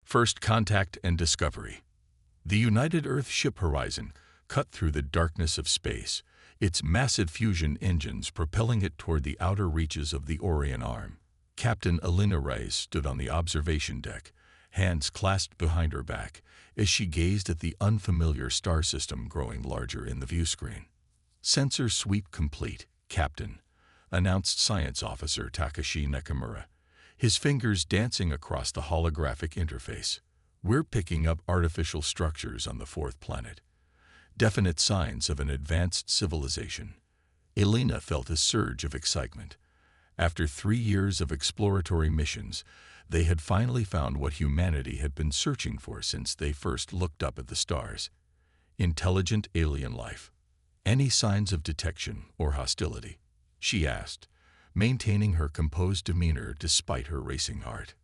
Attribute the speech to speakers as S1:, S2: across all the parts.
S1: First contact and discovery. The United Earth ship Horizon cut through the darkness of space, its massive fusion engines propelling it toward the outer reaches of the Orion Arm. Captain Elena Reyes stood on the observation deck, hands clasped behind her back, as she gazed at the unfamiliar star system growing larger in the viewscreen. Sensor sweep complete, Captain, announced Science Officer Takashi Nakamura, his fingers dancing across the holographic interface. We're picking up artificial structures on the fourth planet. Definite signs of an advanced civilization. Elena felt a surge of excitement. After 3 years of exploratory missions, they had finally found what humanity had been searching for since they first looked up at the stars. Intelligent alien life. Any signs of detection or hostility? She asked, maintaining her composed demeanor despite her racing heart.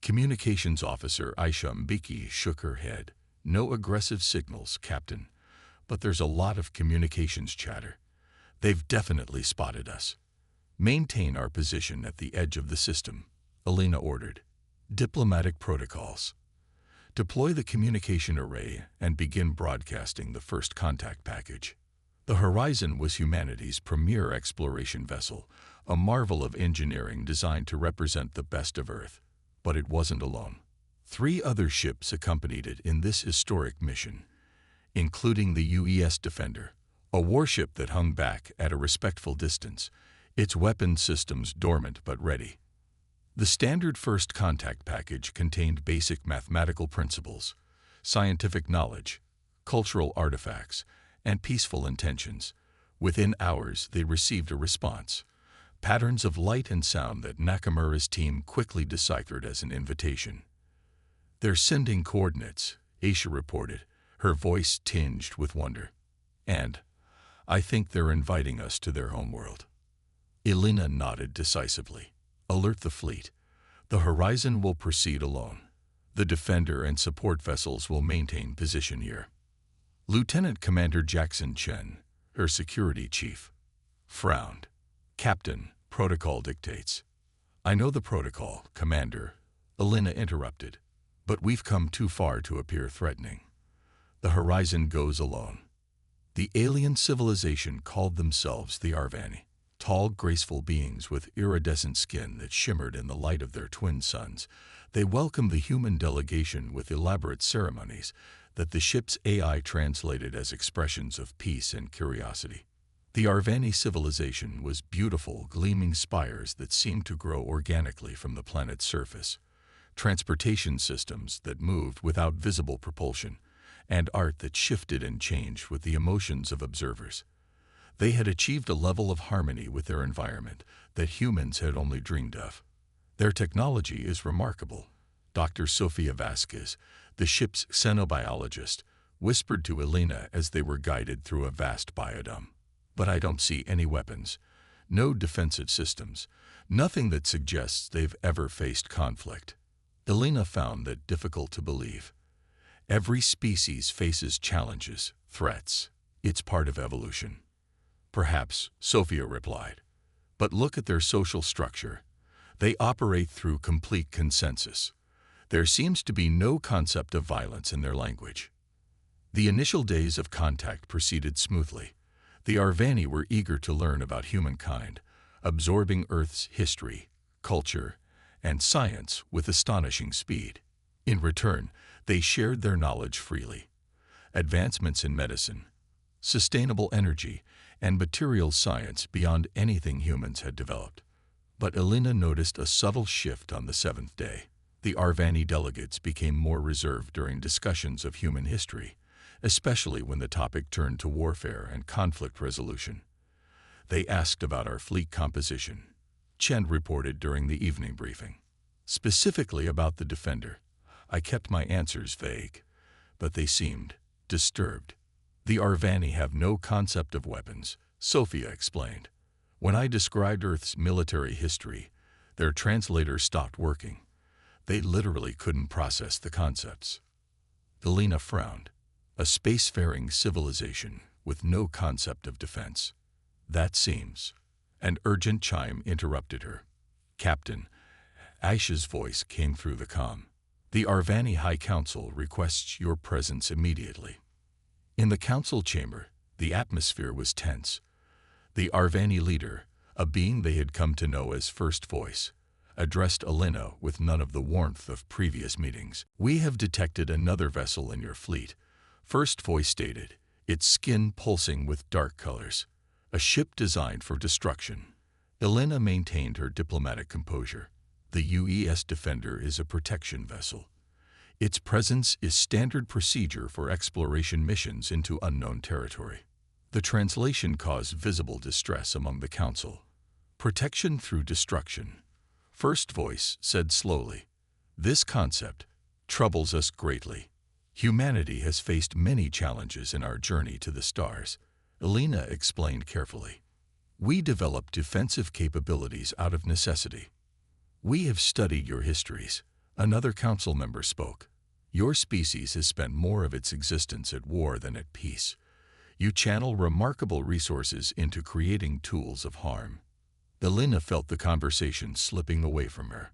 S1: Communications Officer Aisha Mbiki shook her head. No aggressive signals, Captain, but there's a lot of communications chatter. They've definitely spotted us. Maintain our position at the edge of the system, Elena ordered. Diplomatic protocols. Deploy the communication array and begin broadcasting the first contact package. The Horizon was humanity's premier exploration vessel, a marvel of engineering designed to represent the best of Earth. But it wasn't alone. 3 other ships accompanied it in this historic mission, including the UES Defender, a warship that hung back at a respectful distance, its weapon systems dormant but ready. The standard first contact package contained basic mathematical principles, scientific knowledge, cultural artifacts, and peaceful intentions. Within hours, they received a response. Patterns of light and sound that Nakamura's team quickly deciphered as an invitation. They're sending coordinates, Aisha reported, her voice tinged with wonder. And I think they're inviting us to their homeworld. Elena nodded decisively. Alert the fleet. The Horizon will proceed alone. The Defender and support vessels will maintain position here. Lieutenant Commander Jackson Chen, her security chief, frowned. Captain, protocol dictates. I know the protocol, Commander, Elena interrupted, but we've come too far to appear threatening. The Horizon goes alone. The alien civilization called themselves the Arvani, tall, graceful beings with iridescent skin that shimmered in the light of their twin suns. They welcomed the human delegation with elaborate ceremonies that the ship's AI translated as expressions of peace and curiosity. The Arvani civilization was beautiful, gleaming spires that seemed to grow organically from the planet's surface, transportation systems that moved without visible propulsion, and art that shifted and changed with the emotions of observers. They had achieved a level of harmony with their environment that humans had only dreamed of. Their technology is remarkable, Dr. Sofia Vasquez, the ship's xenobiologist, whispered to Elena as they were guided through a vast biodome. But I don't see any weapons, no defensive systems, nothing that suggests they've ever faced conflict. Elena found that difficult to believe. Every species faces challenges, threats. It's part of evolution. Perhaps, Sophia replied. But look at their social structure. They operate through complete consensus. There seems to be no concept of violence in their language. The initial days of contact proceeded smoothly. The Arvani were eager to learn about humankind, absorbing Earth's history, culture, and science with astonishing speed. In return, they shared their knowledge freely. Advancements in medicine, sustainable energy, and material science beyond anything humans had developed. But Elena noticed a subtle shift on the 7th day. The Arvani delegates became more reserved during discussions of human history, especially when the topic turned to warfare and conflict resolution. They asked about our fleet composition, Chen reported during the evening briefing. Specifically about the Defender. I kept my answers vague, but they seemed disturbed. The Arvani have no concept of weapons, Sophia explained. When I described Earth's military history, their translator stopped working. They literally couldn't process the concepts. Elena frowned. A spacefaring civilization with no concept of defense. That seems. An urgent chime interrupted her. Captain, Aisha's voice came through the comm. The Arvani High Council requests your presence immediately. In the council chamber, the atmosphere was tense. The Arvani leader, a being they had come to know as First Voice, addressed Alina with none of the warmth of previous meetings. "We have detected another vessel in your fleet," First Voice stated, its skin pulsing with dark colors. "A ship designed for destruction." Alina maintained her diplomatic composure. "The UES Defender is a protection vessel. Its presence is standard procedure for exploration missions into unknown territory." The translation caused visible distress among the council. "Protection through destruction," First Voice said slowly. "This concept troubles us greatly. Humanity has faced many challenges in our journey to the stars," Alina explained carefully. "We developed defensive capabilities out of necessity. We have studied your histories," another council member spoke. "Your species has spent more of its existence at war than at peace. You channel remarkable resources into creating tools of harm." Alina felt the conversation slipping away from her.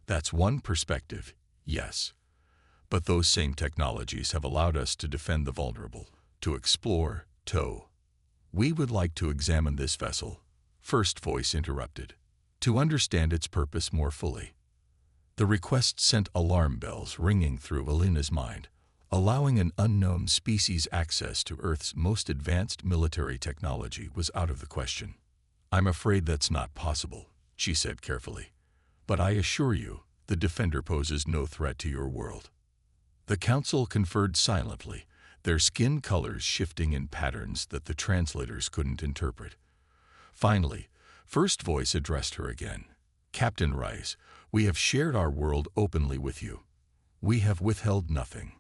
S1: "That's one perspective, yes. But those same technologies have allowed us to defend the vulnerable, to explore, tow." "We would like to examine this vessel," First Voice interrupted, "to understand its purpose more fully." The request sent alarm bells ringing through Alina's mind. Allowing an unknown species access to Earth's most advanced military technology was out of the question. "I'm afraid that's not possible," she said carefully. "But I assure you, the Defender poses no threat to your world." The council conferred silently, their skin colors shifting in patterns that the translators couldn't interpret. Finally, First Voice addressed her again. "Captain Rice, we have shared our world openly with you. We have withheld nothing.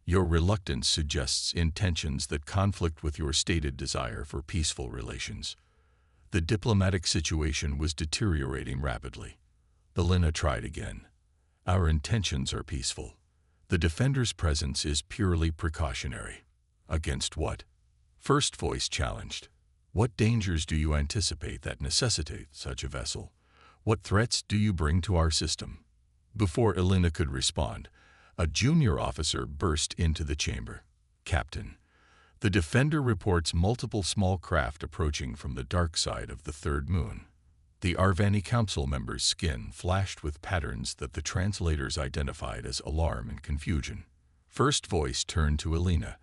S1: Your reluctance suggests intentions that conflict with your stated desire for peaceful relations." The diplomatic situation was deteriorating rapidly. Alina tried again. "Our intentions are peaceful. The Defender's presence is purely precautionary." "Against what?" First Voice challenged. "What dangers do you anticipate that necessitate such a vessel? What threats do you bring to our system?" Before Alina could respond, a junior officer burst into the chamber. "Captain, the Defender reports multiple small craft approaching from the dark side of the third moon." The Arvani Council member's skin flashed with patterns that the translators identified as alarm and confusion. First Voice turned to Alina,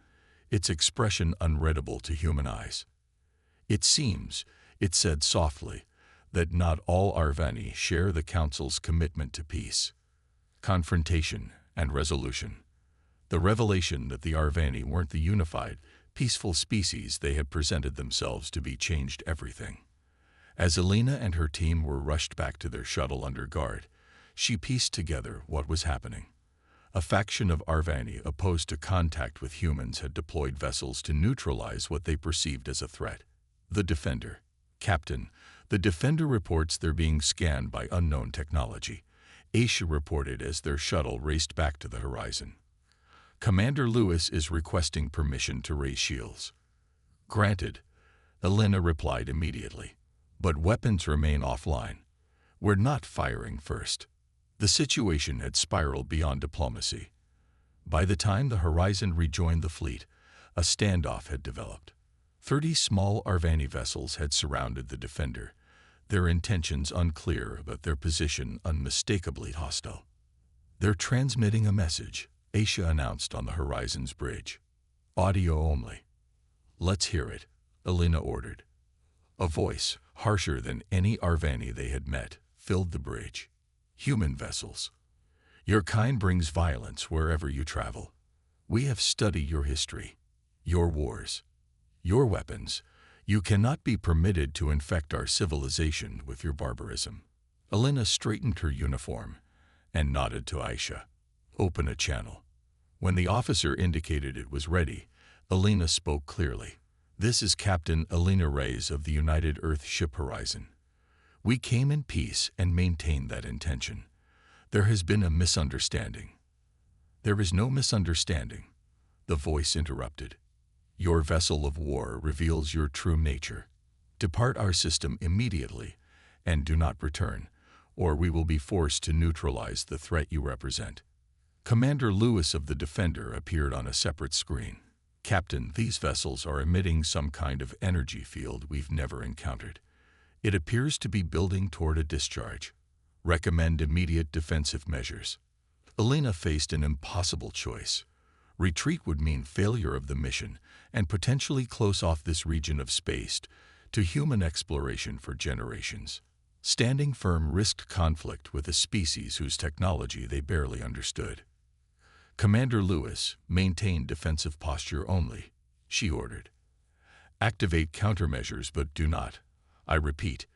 S1: its expression unreadable to human eyes. "It seems," it said softly, "that not all Arvani share the Council's commitment to peace, confrontation, and resolution." The revelation that the Arvani weren't the unified, peaceful species they had presented themselves to be changed everything. As Alina and her team were rushed back to their shuttle under guard, she pieced together what was happening. A faction of Arvani opposed to contact with humans had deployed vessels to neutralize what they perceived as a threat. "The Defender. Captain, the Defender reports they're being scanned by unknown technology," Aisha reported as their shuttle raced back to the horizon. "Commander Lewis is requesting permission to raise shields." "Granted," Alina replied immediately. "But weapons remain offline. We're not firing first." The situation had spiraled beyond diplomacy. By the time the Horizon rejoined the fleet, a standoff had developed. 30 small Arvani vessels had surrounded the Defender, their intentions unclear but their position unmistakably hostile. "They're transmitting a message," Aisha announced on the Horizon's bridge. "Audio only." "Let's hear it," Alina ordered. A voice, harsher than any Arvani they had met, filled the bridge. "Human vessels. Your kind brings violence wherever you travel. We have studied your history, your wars, your weapons. You cannot be permitted to infect our civilization with your barbarism." Alina straightened her uniform and nodded to Aisha. "Open a channel." When the officer indicated it was ready, Alina spoke clearly. "This is Captain Alina Reyes of the United Earth Ship Horizon. We came in peace and maintained that intention. There has been a misunderstanding." "There is no misunderstanding," the voice interrupted. "Your vessel of war reveals your true nature. Depart our system immediately and do not return, or we will be forced to neutralize the threat you represent." Commander Lewis of the Defender appeared on a separate screen. "Captain, these vessels are emitting some kind of energy field we've never encountered. It appears to be building toward a discharge. Recommend immediate defensive measures." Elena faced an impossible choice. Retreat would mean failure of the mission and potentially close off this region of space to human exploration for generations. Standing firm risked conflict with a species whose technology they barely understood. "Commander Lewis, maintain defensive posture only," she ordered. "Activate countermeasures, but do not, I repeat,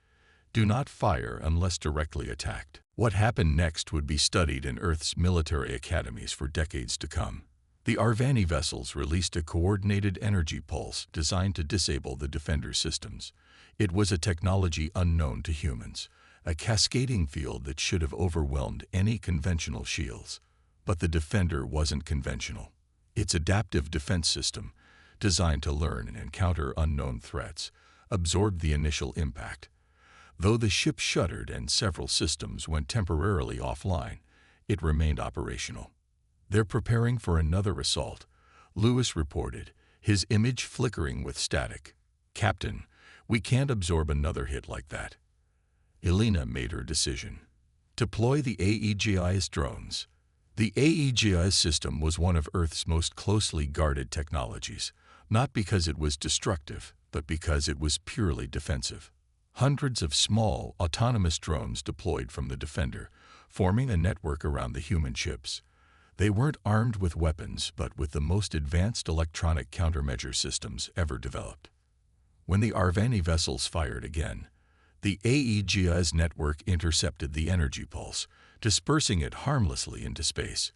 S1: do not fire unless directly attacked." What happened next would be studied in Earth's military academies for decades to come. The Arvani vessels released a coordinated energy pulse designed to disable the Defender systems. It was a technology unknown to humans, a cascading field that should have overwhelmed any conventional shields. But the Defender wasn't conventional. Its adaptive defense system, designed to learn and encounter unknown threats, absorbed the initial impact. Though the ship shuddered and several systems went temporarily offline, it remained operational. "They're preparing for another assault," Lewis reported, his image flickering with static. "Captain, we can't absorb another hit like that." Elena made her decision. Deploy the Aegis drones. The Aegis system was one of Earth's most closely guarded technologies, not because it was destructive, but because it was purely defensive. Hundreds of small, autonomous drones deployed from the Defender, forming a network around the human ships. They weren't armed with weapons, but with the most advanced electronic countermeasure systems ever developed. When the Arvani vessels fired again, the Aegis network intercepted the energy pulse, dispersing it harmlessly into space.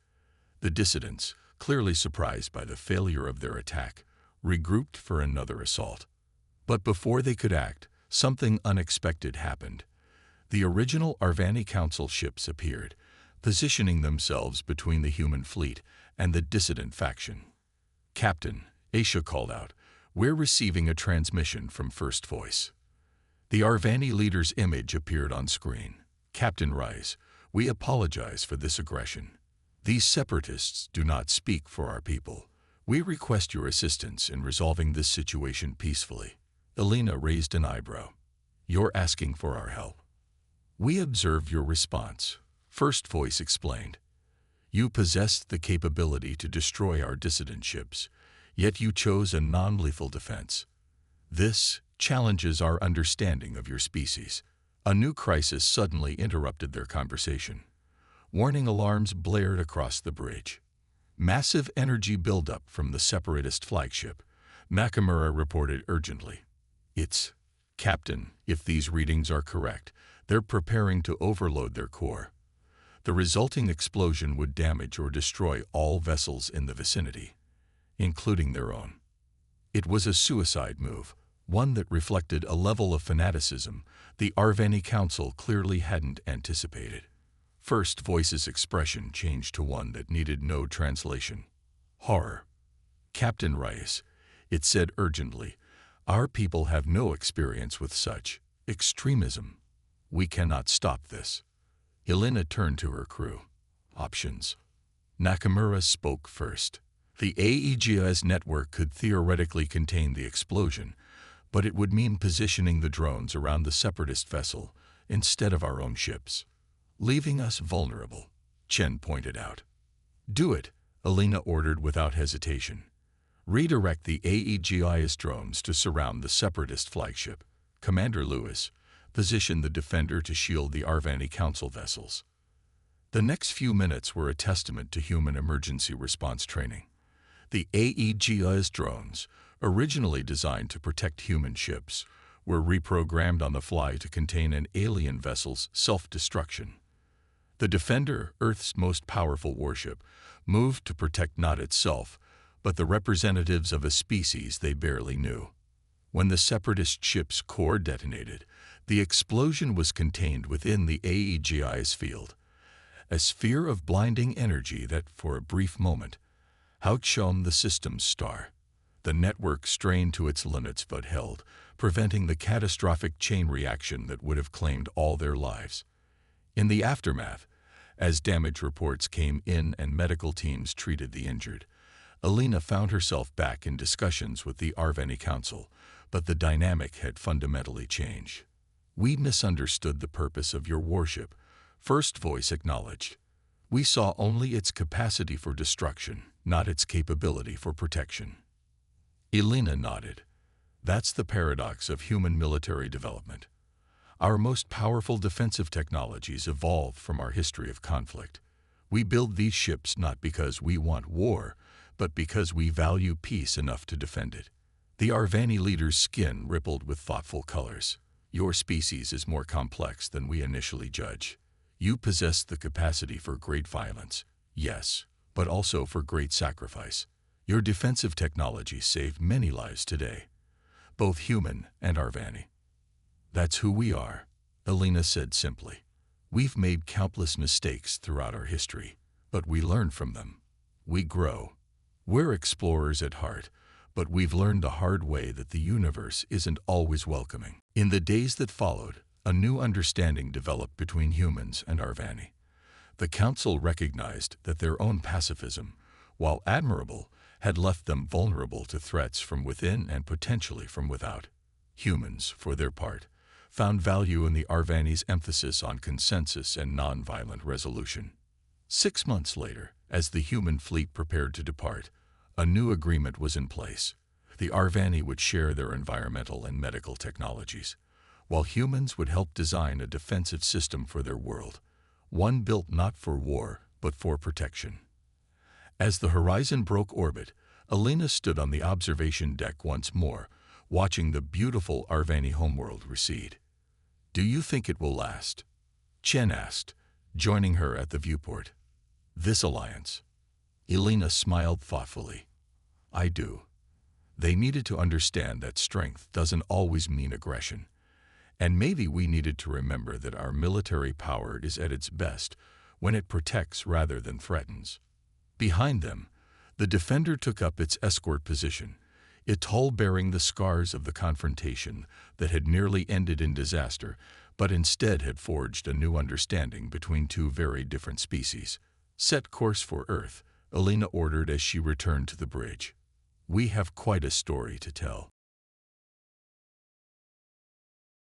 S1: The dissidents, clearly surprised by the failure of their attack, regrouped for another assault. But before they could act, something unexpected happened. The original Arvani Council ships appeared, positioning themselves between the human fleet and the dissident faction. "Captain," Aisha called out, "we're receiving a transmission from First Voice." The Arvani leader's image appeared on screen. "Captain Rice, we apologize for this aggression. These separatists do not speak for our people. We request your assistance in resolving this situation peacefully." Elena raised an eyebrow. "You're asking for our help." "We observed your response," First Voice explained. "You possessed the capability to destroy our dissident ships, yet you chose a non-lethal defense. This challenges our understanding of your species." A new crisis suddenly interrupted their conversation. Warning alarms blared across the bridge. "Massive energy buildup from the separatist flagship," Nakamura reported urgently. "It's, Captain, if these readings are correct, they're preparing to overload their core. The resulting explosion would damage or destroy all vessels in the vicinity, including their own." It was a suicide move, one that reflected a level of fanaticism the Arvani Council clearly hadn't anticipated. First Voice's expression changed to one that needed no translation. Horror. "Captain Rice," it said urgently, "our people have no experience with such extremism. We cannot stop this." Elena turned to her crew. "Options." Nakamura spoke first. "The Aegis network could theoretically contain the explosion, but it would mean positioning the drones around the separatist vessel instead of our own ships, leaving us vulnerable," Chen pointed out. "Do it," Elena ordered without hesitation. "Redirect the Aegis drones to surround the separatist flagship. Commander Lewis, position the Defender to shield the Arvani Council vessels." The next few minutes were a testament to human emergency response training. The Aegis drones, originally designed to protect human ships, were reprogrammed on the fly to contain an alien vessel's self-destruction. The Defender, Earth's most powerful warship, moved to protect not itself, but the representatives of a species they barely knew. When the separatist ship's core detonated, the explosion was contained within the Aegis field, a sphere of blinding energy that, for a brief moment, outshone the system's star. The network strained to its limits but held, preventing the catastrophic chain reaction that would have claimed all their lives. In the aftermath, As damage reports came in and medical teams treated the injured, Alina found herself back in discussions with the Arvani Council, but the dynamic had fundamentally changed. "We misunderstood the purpose of your warship," First Voice acknowledged. "We saw only its capacity for destruction, not its capability for protection." Alina nodded. "That's the paradox of human military development. Our most powerful defensive technologies evolve from our history of conflict. We build these ships not because we want war, but because we value peace enough to defend it." The Arvani leader's skin rippled with thoughtful colors. "Your species is more complex than we initially judge. You possess the capacity for great violence, yes, but also for great sacrifice. Your defensive technology saved many lives today, both human and Arvani." "That's who we are," Alina said simply. "We've made countless mistakes throughout our history, but we learn from them. We grow. We're explorers at heart, but we've learned the hard way that the universe isn't always welcoming." In the days that followed, a new understanding developed between humans and Arvani. The Council recognized that their own pacifism, while admirable, had left them vulnerable to threats from within and potentially from without. Humans, for their part, found value in the Arvani's emphasis on consensus and nonviolent resolution. 6 months later, as the human fleet prepared to depart, a new agreement was in place. The Arvani would share their environmental and medical technologies, while humans would help design a defensive system for their world, one built not for war, but for protection. As the horizon broke orbit, Alina stood on the observation deck once more, watching the beautiful Arvani homeworld recede. "Do you think it will last?" Chen asked, joining her at the viewport. "This alliance?" Alina smiled thoughtfully. "I do. They needed to understand that strength doesn't always mean aggression. And maybe we needed to remember that our military power is at its best when it protects rather than threatens." Behind them, the Defender took up its escort position, its hull bearing the scars of the confrontation that had nearly ended in disaster, but instead had forged a new understanding between two very different species. "Set course for Earth," Alina ordered as she returned to the bridge. "We have quite a story to tell."